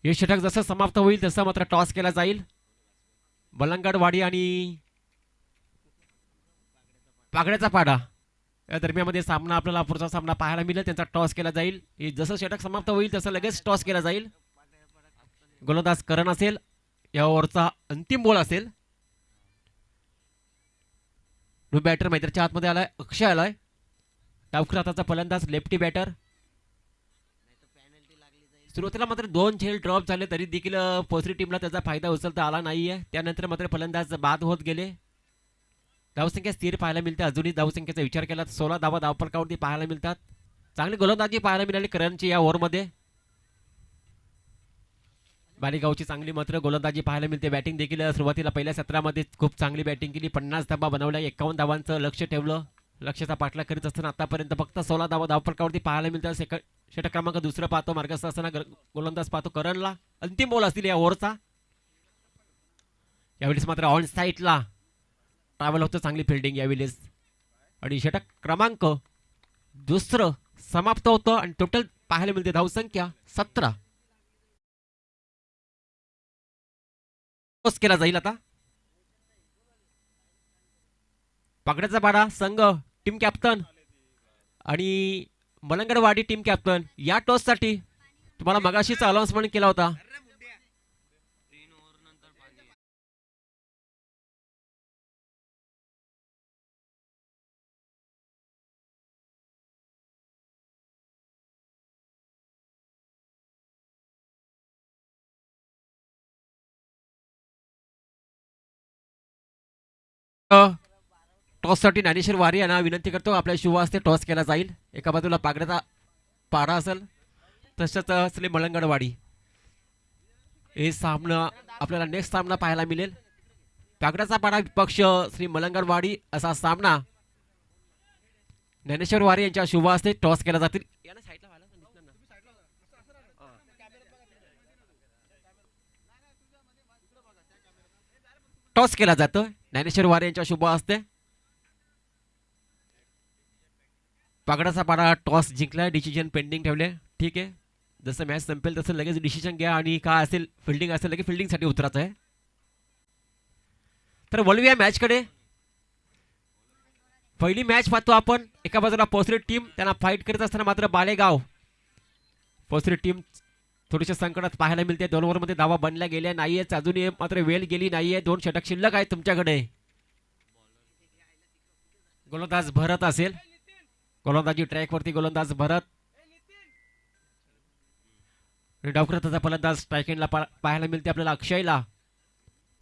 हे षटक जसं समाप्त होईल तसं मात्र टॉस केला जाईल. बलंगडवाडी आणि पागड्याचा पाडा या दरम्यानमध्ये सामना आपल्याला पुढचा सामना पाहायला मिळेल. त्यांचा टॉस केला जाईल. जसं षटक समाप्त होईल तसं लगेच टॉस केला जाईल. गोलंदाज करण असेल. या ओव्हरचा अंतिम बॉल असेल. बॅटर मैदानाच्या आतमध्ये आलाय. अक्षय आलाय. डावखुराताचा फलंदाज लेफ्टी बॅटर. सुरुवातीला मात्र 2 झेल ड्रॉप झाले तरी देखील पोचरी टीमला त्याचा फायदा उचलता आला नाहीये. त्यानंतर मात्र फलंदाज बाद होत गेले. धावसंख्या स्थिर पाहायला मिळते. अजूनही धावसंख्येचा विचार केला तर 16 धावा धावफलकावरती पाहायला मिळतात. चांगली गोलंदाजी पाहायला मिळाली करणची या ओव्हरमध्ये. बालेगावची चांगली मात्र गोलंदाजी पाहायला मिळते. बॅटिंग देखील सुरुवातीला पहिल्या सत्रामध्ये खूप चांगली बॅटिंग केली. 50 धावा बनवल्या. 51 धावांचं लक्ष ठेवलं. लक्षाचा पाठलाग करीत असताना आतापर्यंत फक्त 16 धावा धावफलकावरती पाहायला मिळतात. षटक क्रमांक दुसरं पाहतो. मार्गस्थ असताना गोलंदाज पाहतो करणला. अंतिम बॉल असतील या ओव्हरचा. यावेळेस मात्र ऑन साईडला ट्रॅव्हल होतं. चांगली फिल्डिंग यावेळेस. आणि षटक क्रमांक दुसरं समाप्त होतं आणि टोटल पाहायला मिळते धावसंख्या 17. टॉस केला जाईल आता. पागड्याचा पाडा संघ टीम कॅप्टन आणि मलंगडवाडी टीम कॅप्टन या टॉस साठी तुम्हाला मगाशीच अनाउन्समेंट केला होता. टॉस साठी ज्ञानेश्वर वारी यांना विनंती करतो. आपल्या शुभ हस्ते टॉस केला जाईल. एका बाजूला पागड्याचा पाडा असेल तसंच असले मलंगडवाडी. हे सामना आपल्याला नेक्स्ट सामना पाहायला मिळेल. पागड्याचा पाडा विपक्ष श्री मलंगडवाडी असा सामना ज्ञानेश्वर वारी यांच्या शुभ हस्ते टॉस केला जातील. टॉस केला जातो ज्ञानेश्वर वारे यांच्या शुभ हस्ते. पागडाचा पाडा टॉस जिंकला. डिसिजन पेंडिंग ठेवले. ठीक आहे. जसं मॅच संपेल तसं लगेच डिसिजन घ्या आणि काय असेल फिल्डिंग असेल लगेच फिल्डिंगसाठी उतरायचं आहे. तर वळूया मॅचकडे. पहिली मॅच पाहतो आपण. एका बाजूला पोचरी टीम त्यांना फाईट करत असताना मात्र बालेगाव पोचरी टीम थोडेसे संकटात पाहायला मिळते. 2 ओव्हरमध्ये धावा बनल्या गेल्या नाहीयेत अजूनही, मात्र वेळ गेली नाहीये. 2 षटक शिल्लक आहेत तुमच्याकडे. गोलंदाज भरत असेल, गोलंदाजी ट्रॅकवरती गोलंदाज भरत आणि डावखुरा त्याचा फलंदाज स्ट्रायकेंडला पाहायला मिळते आपल्याला अक्षयला.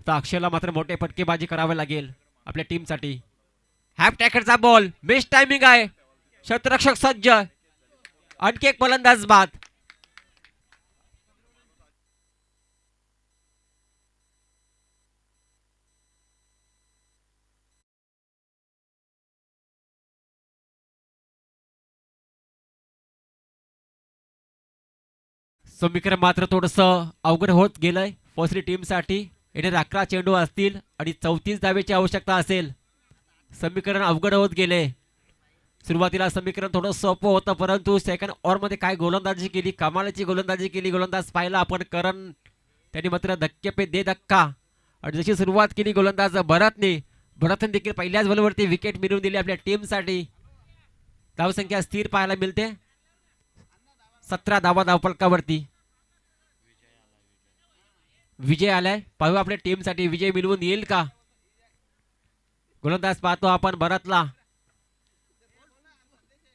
तर अक्षयला मात्र मोठे फटकेबाजी करावे लागेल आपल्या टीमसाठी. हॅफ टॅकरचा बॉल, बेस्ट टायमिंग आहे, क्षेत्ररक्षक सज्ज, आणखी एक फलंदाज बाद. समीकरण मात्र थोडस अवघड होत गेलंय फर्स्ट टीमसाठी. येणारे 11 चेंडू असतील आणि 34 धावेची आवश्यकता असेल. समीकरण अवघड होत गेले. सुरुवातीला समीकरण थोडं सोपं होतं, परंतु सेकंड ओव्हरमध्ये काय गोलंदाजी केली, कमालाची गोलंदाजी केली. गोलंदाज पाहिला आपण करण, त्यांनी मात्र धक्के पे दे धक्का. आणि जशी सुरुवात केली गोलंदाज भरतने देखील पहिल्याच बॉलवरती विकेट मिळवून दिली आपल्या टीमसाठी. धावसंख्या स्थिर पाहायला मिळते, 17 धावा धावफलकावरती. विजय आलाय, पाहू आपल्या टीमसाठी विजय मिळवून येईल का. गोलंदाज पाहतो आपण भरतला.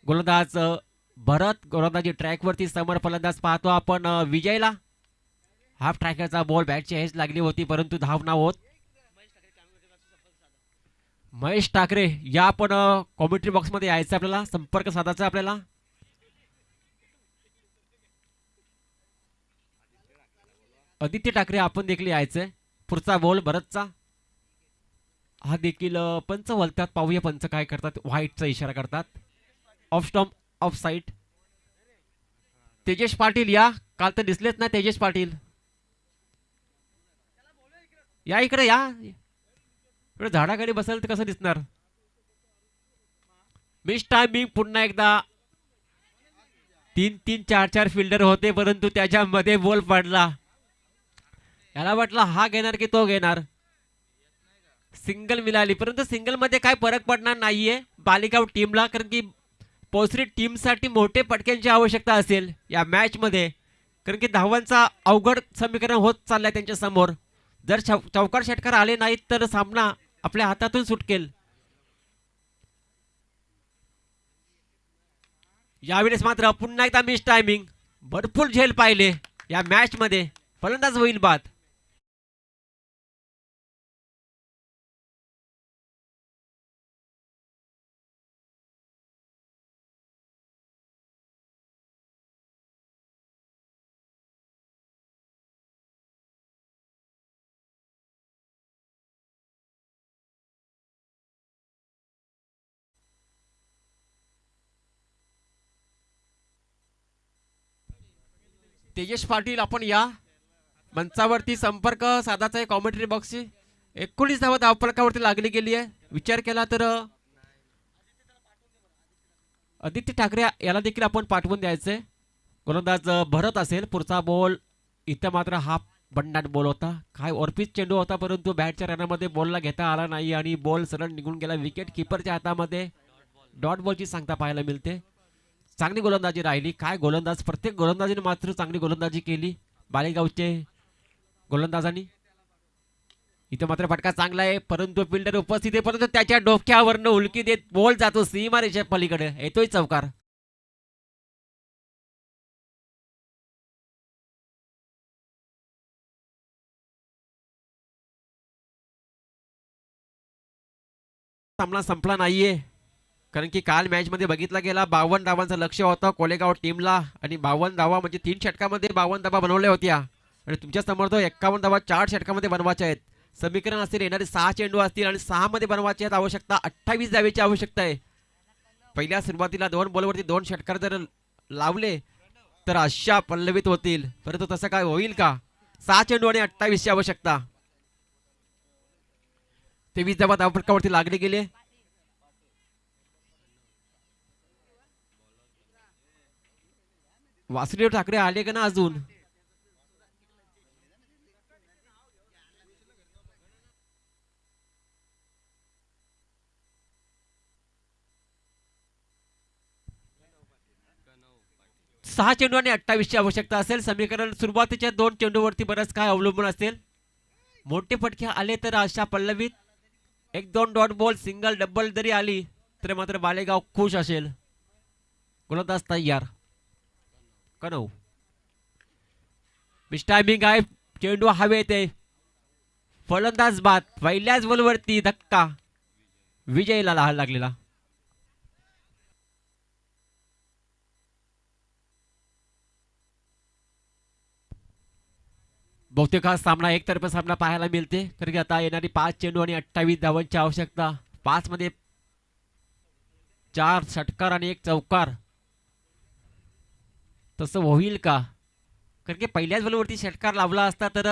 गोलंदाज भरत गोलंदाजी ट्रॅकवरती. समोर फलंदाज पाहतो आपण विजयला. हाफ ट्रॅकरचा बॉल बॅटची हेच लागली होती, परंतु धाव ना होत. महेश ठाकरे या आपण कॉमेंट्री बॉक्स मध्ये यायचं आपल्याला, संपर्क साधायचा आपल्याला. आदित्य ठाकरे आपण देखील यायचंय. पुढचा बॉल भरतचा, हा देखील पंच वलतात. पाहूया पंच काय करतात. व्हाईटचा इशारा करतात. Of stomp, of side. Tejesh Patil या, काल तर दिसलेच ना तेजेश पाटील. या इकडे या, इकडे झाडाखाली बसेल तर कसं दिसणार. मिस टायमिंग पुन्हा एकदा. 3-3, 4-4 फिल्डर होते, परंतु त्याच्यामध्ये बॉल पडला. याला वाटलं हा घेणार की तो घेणार. सिंगल मिळाली, परंतु सिंगल मध्ये काय फरक पडणार नाहीये बालिका टीमला, कारण की पोसरी टीमसाठी मोठे पटक्यांची आवश्यकता असेल या मॅच मध्ये, कारण की धावांचा अवघड समीकरण होत चाललंय त्यांच्या समोर. जर चौकार षटकार आले नाहीत तर सामना आपल्या हातातून सुटकेल. यावेळेस मात्र पुन्हा एकदा मिस टायमिंग. भरपूर झेल पाहिले या मॅच मध्ये. फलंदाज होईल बाद. तेजेश पाटील आपण या मंचावरती. संपर्क साधाचा आहे कॉमेंट्री बॉक्सची. 19 धावा धावफलकावरती लागली गेली आहे. विचार केला तर आदित्य ठाकरे याला देखील आपण पाठवून द्यायचंय. गोलंदाज भरत असेल. पुढचा बॉल इथं मात्र हा बंडाट बॉल होता, काय ऑरपीच चेंडू होता, परंतु बॅटच्या रनामध्ये बॉलला घेता आला नाही आणि बॉल सरळ निघून गेला. विकेट किपरच्या हातामध्ये डॉट बॉलची सांगता पाहायला मिळते. चांगली गोलंदाजी राहिली. काय गोलंदाज, प्रत्येक गोलंदाजीने मात्र चांगली गोलंदाजी केली बालेगावचे गोलंदाजांनी. इथं मात्र फटका चांगला आहे, परंतु फिल्डर उपस्थित आहे, परंतु त्याच्या डोक्यावरनं उलकी देत बॉल जातो सीमारेषेच्या पलीकडे. येतोय चौकार. सामना संपला नाहीये, कारण की काल मॅच मध्ये बघितला गेला 52 धावांचं लक्ष होतं कोलेगाव टीमला आणि 52 धावा म्हणजे 3 षटकामध्ये 52 धावा बनवल्या होत्या आणि तुमच्या समोर तो 51 धावा 4 षटकामध्ये बनवायच्या आहेत. समीकरण असतील, येणारे 6 चेंडू असतील आणि 6 मध्ये बनवायचे आहेत. आवश्यकता 28 धावेची आवश्यकता आहे. पहिल्या सुरुवातीला 2 बॉलवरती 2 षटकार जर लावले तर अशा पल्लवित होतील, परंतु तसं काय होईल का. 6 चेंडू आणि 28 ची आवश्यकता. 23 धावा धावफलकावरती लागले गेले. वासुदेव ठाकरे आले का ना अजून. 6 चेंडू आणि 28 ची आवश्यकता असेल. समीकरण सुरुवातीच्या 2 चेंडूवरती बरंच काय अवलंबून असेल. मोठे फटके आले तर अशा पल्लवीत 1-2 डॉट बॉल सिंगल डबल जरी आली तर मात्र बालेगाव खुश असेल. गोलंदाज तयार. कनव मिस टायमिंग आहे. चेंडू हवेत आहे. फलंदाज बाद. पहिल्याच बॉलवरती धक्का विजयला लागलेला. बहुतेक हा सामना एकतर्फा सामना पाहायला मिळते. कारण की आता येणारी 5 चेंडू आणि 28 धावांची आवश्यकता. 5 मध्ये 4 षटकार आणि 1 चौकार. तसं होईल का? कारण की पहिल्याच बॉलवरती षटकार लावला असता तर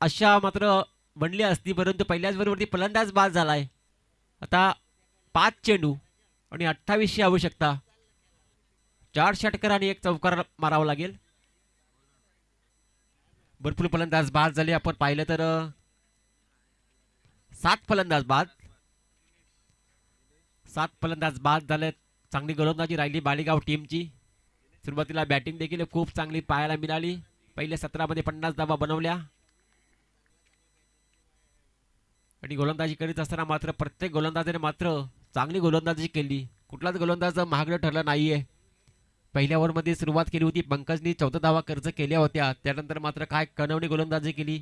अशा मात्र बनली असती. परंतु पहिल्याच बॉलवरती फलंदाज बाद झालाय. आता 5 चेंडू आणि 28 ची आवश्यकता. 4 षटकार आणि 1 चौकार मारावा लागेल. भरपूर फलंदाज बाद झाले. आपण पाहिलं तर 7 फलंदाज बाद. 7 फलंदाज बाद झाले. चांगली गोलंदाजी राहिली बालेगाव टीमची. सुरुवातीला बॅटिंग देखील खूप चांगली पाहायला मिळाली. पहिल्या 17 मध्ये 50 धावा बनवल्या आणि गोलंदाजी करीत असताना मात्र प्रत्येक गोलंदाजाने मात्र चांगली गोलंदाजी केली. कुठलाच गोलंदाज महागडं ठरला नाहीये. पहिल्या ओव्हरमध्ये सुरुवात केली होती. पंकजनी 14 धावा खर्च केल्या होत्या. त्यानंतर मात्र काय कणवणी गोलंदाजी केली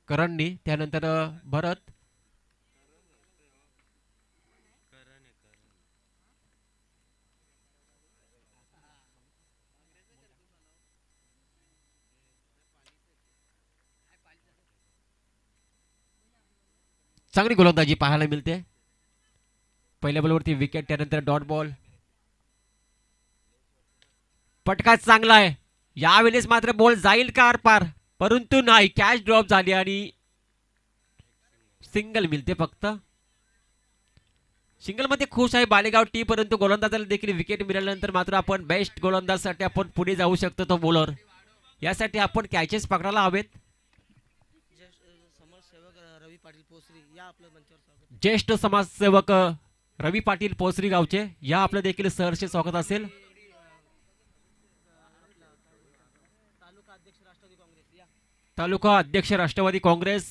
करणनी. त्यानंतर भरत. चांगली गोलंदाजी पाहायला मिळते. पहिल्या बॉलवरती विकेट. त्यानंतर डॉट बॉल. फटका चांगला आहे. यावेळेस मात्र बॉल जाईल का आरपार? परंतु नाही. कॅच ड्रॉप झाली आणि सिंगल मिळते फक्त. सिंगल मध्ये खुश आहे बालेगाव टीम. परंतु गोलंदाजाला देखील विकेट मिळाल्यानंतर मात्र आपण बेस्ट गोलंदाजसाठी आपण पुढे जाऊ शकतो. तो बॉलर यासाठी आपण कॅचेस पकडायला हवेत. ज्येष्ठ समाजसेवक रवी पाटील पोसरी गावचे या आपलं देखील सहर्ष स्वागत असेल. तालुका अध्यक्ष राष्ट्रवादी काँग्रेस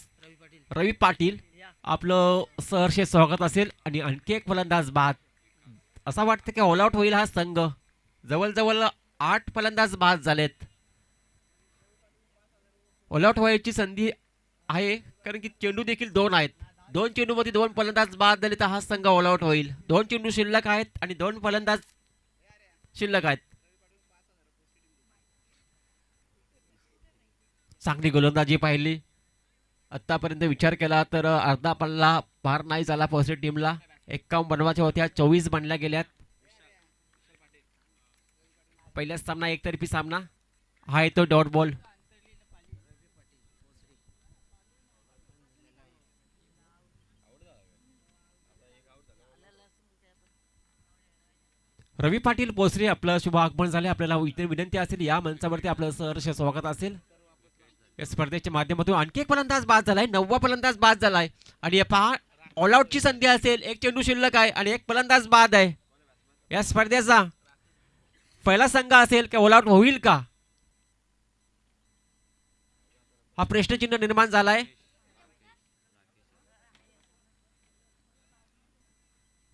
रवी पाटील आपलं सहर्ष स्वागत असेल. आणि आणखी एक फलंदाज बाद. असं वाटतं की ऑल आउट होईल हा संघ. जवळजवळ 8 फलंदाज बाद झालेत. ऑल आउट व्हायची संधी आहे कारण की चेंडू देखील 2 आहेत. 2 चेंडू मध्ये 2 फलंदाज बाद झाले तर हा संघ ऑल आउट होईल. 2 चेंडू शिल्लक आहेत आणि 2 फलंदाज शिल्लक आहेत. चांगली गोलंदाजी पाहिली. आतापर्यंत विचार केला तर अर्धा पल्ला पार नाही झाला पोहोचली टीमला. 51 बनवायच्या होत्या. 24 बनल्या गेल्यात. पहिलाच सामना एकतर्फी सामना हा येतो डॉट बॉल. रवी पाटील पोसरे आपलं शुभ आगमन झाले. आपल्याला इतर विनंती असेल या मंचावरती आपलं सहर्ष स्वागत असेल. या स्पर्धेच्या माध्यमातून आणखी एक फलंदाज बाद झालाय. 9वा फलंदाज बाद झालाय आणि पहा ऑल आउटची संधी असेल. 1 चेंडू शिल्लक आहे आणि 1 फलंदाज बाद आहे. या स्पर्धेचा पहिला संघ असेल की ऑल आउट होईल का हा प्रश्नचिन्ह निर्माण झालाय.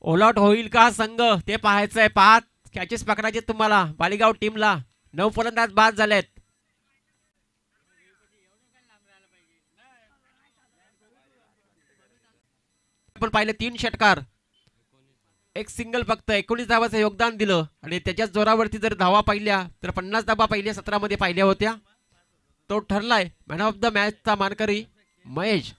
ऑल आउट होईल का संघ ते पाहायचं आहे. 5 कॅचेस पकडायचे तुम्हाला बालेगाव टीमला. 9 फलंदाज बाद झालेत. आपण पाहिलं 3 षटकार 1 सिंगल फक्त 19 धावाचं योगदान दिलं आणि त्याच्याच जोरावरती जर धावा पाहिल्या तर 50 धावा पहिल्या 17 मध्ये पाहिल्या होत्या. तो ठरलाय मॅन ऑफ द मॅचचा मानकरी महेश.